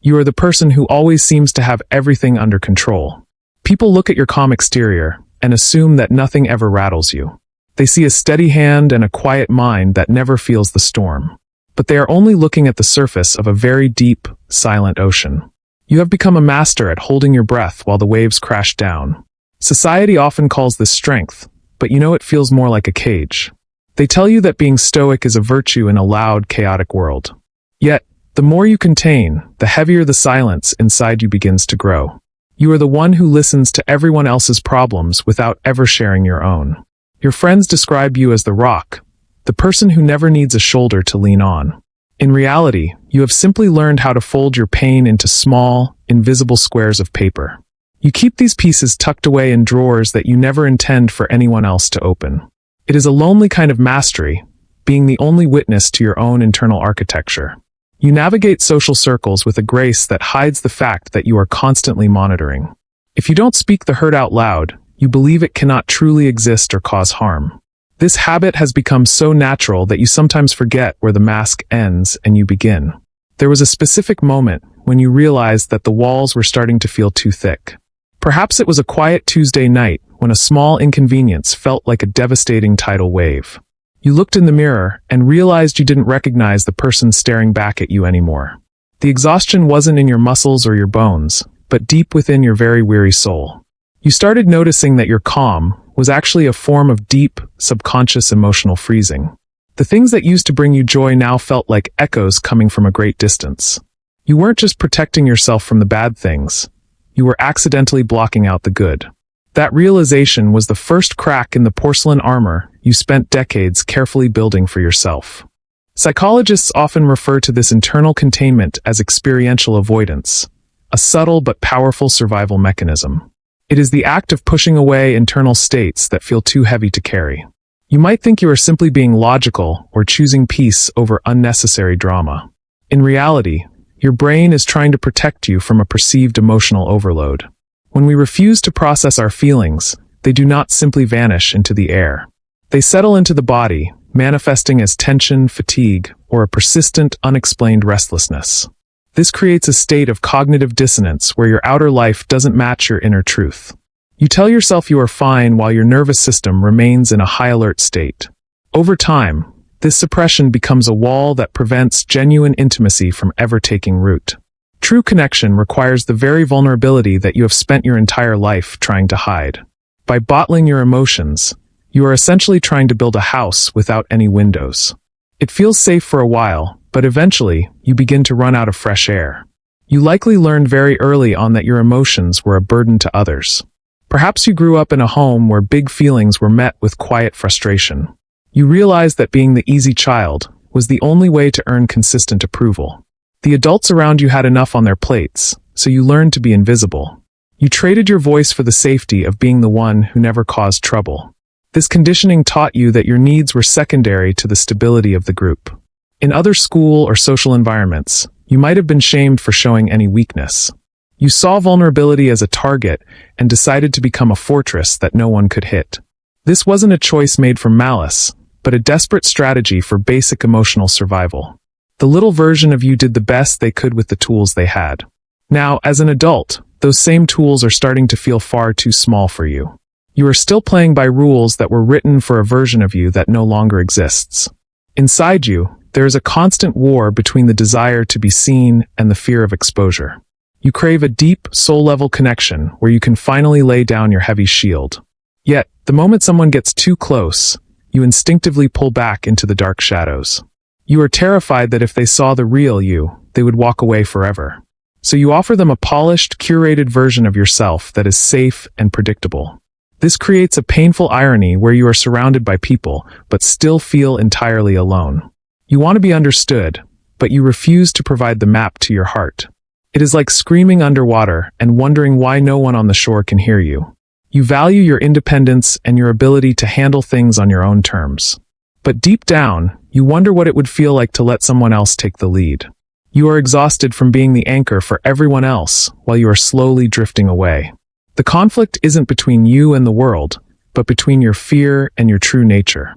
You are the person who always seems to have everything under control. People look at your calm exterior and assume that nothing ever rattles you. They see a steady hand and a quiet mind that never feels the storm. But they are only looking at the surface of a very deep, silent ocean. You have become a master at holding your breath while the waves crash down. Society often calls this strength, but you know it feels more like a cage. They tell you that being stoic is a virtue in a loud, chaotic world. Yet, the more you contain, the heavier the silence inside you begins to grow. You are the one who listens to everyone else's problems without ever sharing your own. Your friends describe you as the rock, the person who never needs a shoulder to lean on. In reality, you have simply learned how to fold your pain into small, invisible squares of paper. You keep these pieces tucked away in drawers that you never intend for anyone else to open. It is a lonely kind of mastery, being the only witness to your own internal architecture. You navigate social circles with a grace that hides the fact that you are constantly monitoring. If you don't speak the hurt out loud, you believe it cannot truly exist or cause harm. This habit has become so natural that you sometimes forget where the mask ends and you begin. There was a specific moment when you realized that the walls were starting to feel too thick. Perhaps it was a quiet Tuesday night when a small inconvenience felt like a devastating tidal wave. You looked in the mirror and realized you didn't recognize the person staring back at you anymore. The exhaustion wasn't in your muscles or your bones, but deep within your very weary soul. You started noticing that your calm was actually a form of deep, subconscious emotional freezing. The things that used to bring you joy now felt like echoes coming from a great distance. You weren't just protecting yourself from the bad things. You were accidentally blocking out the good. That realization was the first crack in the porcelain armor you spent decades carefully building for yourself. Psychologists often refer to this internal containment as experiential avoidance, a subtle but powerful survival mechanism. It is the act of pushing away internal states that feel too heavy to carry. You might think you are simply being logical or choosing peace over unnecessary drama. In reality, your brain is trying to protect you from a perceived emotional overload. When we refuse to process our feelings, they do not simply vanish into the air. They settle into the body, manifesting as tension, fatigue, or a persistent, unexplained restlessness. This creates a state of cognitive dissonance where your outer life doesn't match your inner truth. You tell yourself you are fine while your nervous system remains in a high-alert state. Over time, this suppression becomes a wall that prevents genuine intimacy from ever taking root. True connection requires the very vulnerability that you have spent your entire life trying to hide. By bottling your emotions, you are essentially trying to build a house without any windows. It feels safe for a while, but eventually, you begin to run out of fresh air. You likely learned very early on that your emotions were a burden to others. Perhaps you grew up in a home where big feelings were met with quiet frustration. You realized that being the easy child was the only way to earn consistent approval. The adults around you had enough on their plates, so you learned to be invisible. You traded your voice for the safety of being the one who never caused trouble. This conditioning taught you that your needs were secondary to the stability of the group. In other school or social environments, you might have been shamed for showing any weakness. You saw vulnerability as a target and decided to become a fortress that no one could hit. This wasn't a choice made from malice, but a desperate strategy for basic emotional survival. The little version of you did the best they could with the tools they had. Now, as an adult, those same tools are starting to feel far too small for you. You are still playing by rules that were written for a version of you that no longer exists. Inside you, there is a constant war between the desire to be seen and the fear of exposure. You crave a deep, soul-level connection where you can finally lay down your heavy shield. Yet, the moment someone gets too close, you instinctively pull back into the dark shadows. You are terrified that if they saw the real you, they would walk away forever. So you offer them a polished, curated version of yourself that is safe and predictable. This creates a painful irony where you are surrounded by people, but still feel entirely alone. You want to be understood, but you refuse to provide the map to your heart. It is like screaming underwater and wondering why no one on the shore can hear you. You value your independence and your ability to handle things on your own terms. But deep down, you wonder what it would feel like to let someone else take the lead. You are exhausted from being the anchor for everyone else while you are slowly drifting away. The conflict isn't between you and the world, but between your fear and your true nature.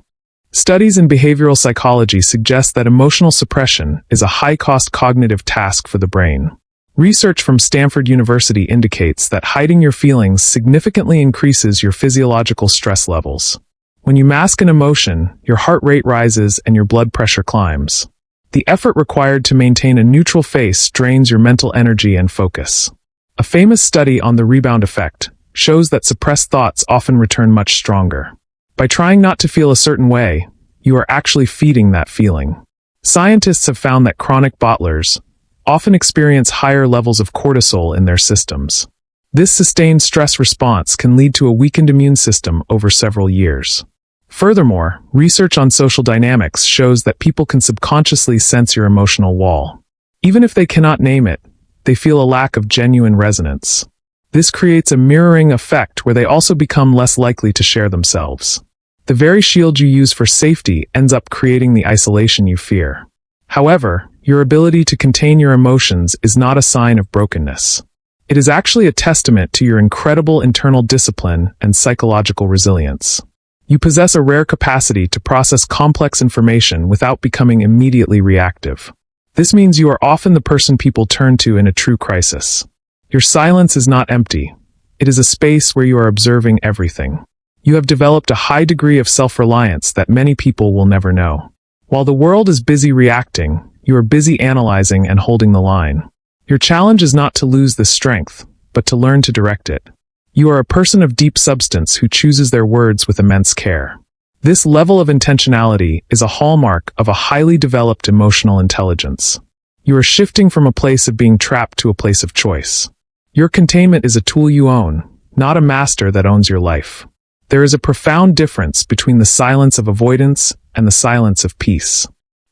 Studies in behavioral psychology suggest that emotional suppression is a high-cost cognitive task for the brain. Research from Stanford University indicates that hiding your feelings significantly increases your physiological stress levels. When you mask an emotion, your heart rate rises and your blood pressure climbs. The effort required to maintain a neutral face drains your mental energy and focus. A famous study on the rebound effect shows that suppressed thoughts often return much stronger. By trying not to feel a certain way, you are actually feeding that feeling. Scientists have found that chronic bottlers often experience higher levels of cortisol in their systems. This sustained stress response can lead to a weakened immune system over several years. Furthermore, research on social dynamics shows that people can subconsciously sense your emotional wall. Even if they cannot name it, they feel a lack of genuine resonance. This creates a mirroring effect where they also become less likely to share themselves. The very shield you use for safety ends up creating the isolation you fear. However, your ability to contain your emotions is not a sign of brokenness. It is actually a testament to your incredible internal discipline and psychological resilience. You possess a rare capacity to process complex information without becoming immediately reactive. This means you are often the person people turn to in a true crisis. Your silence is not empty. It is a space where you are observing everything. You have developed a high degree of self-reliance that many people will never know. While the world is busy reacting, you are busy analyzing and holding the line. Your challenge is not to lose this strength, but to learn to direct it. You are a person of deep substance who chooses their words with immense care. This level of intentionality is a hallmark of a highly developed emotional intelligence. You are shifting from a place of being trapped to a place of choice. Your containment is a tool you own, not a master that owns your life. There is a profound difference between the silence of avoidance and the silence of peace.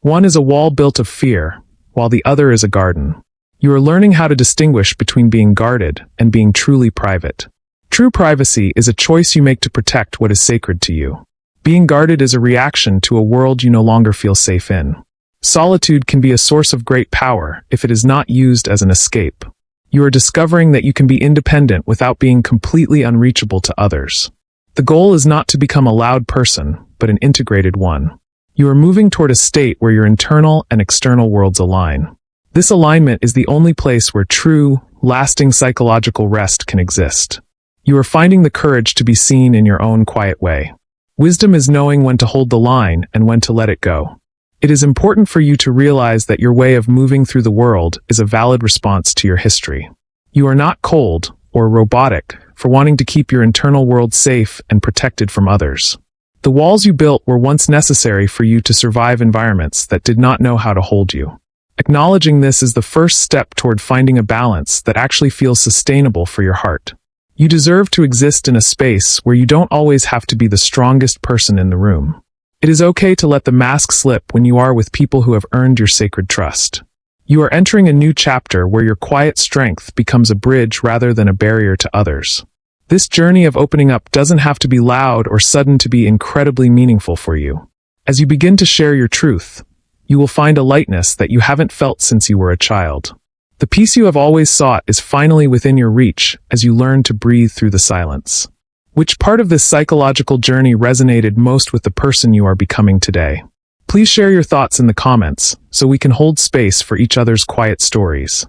One is a wall built of fear, while the other is a garden. You are learning how to distinguish between being guarded and being truly private. True privacy is a choice you make to protect what is sacred to you. Being guarded is a reaction to a world you no longer feel safe in. Solitude can be a source of great power if it is not used as an escape. You are discovering that you can be independent without being completely unreachable to others. The goal is not to become a loud person, but an integrated one. You are moving toward a state where your internal and external worlds align. This alignment is the only place where true, lasting psychological rest can exist. You are finding the courage to be seen in your own quiet way. Wisdom is knowing when to hold the line and when to let it go. It is important for you to realize that your way of moving through the world is a valid response to your history. You are not cold or robotic for wanting to keep your internal world safe and protected from others. The walls you built were once necessary for you to survive environments that did not know how to hold you. Acknowledging this is the first step toward finding a balance that actually feels sustainable for your heart. You deserve to exist in a space where you don't always have to be the strongest person in the room. It is okay to let the mask slip when you are with people who have earned your sacred trust. You are entering a new chapter where your quiet strength becomes a bridge rather than a barrier to others. This journey of opening up doesn't have to be loud or sudden to be incredibly meaningful for you. As you begin to share your truth, you will find a lightness that you haven't felt since you were a child. The peace you have always sought is finally within your reach as you learn to breathe through the silence. Which part of this psychological journey resonated most with the person you are becoming today? Please share your thoughts in the comments so we can hold space for each other's quiet stories.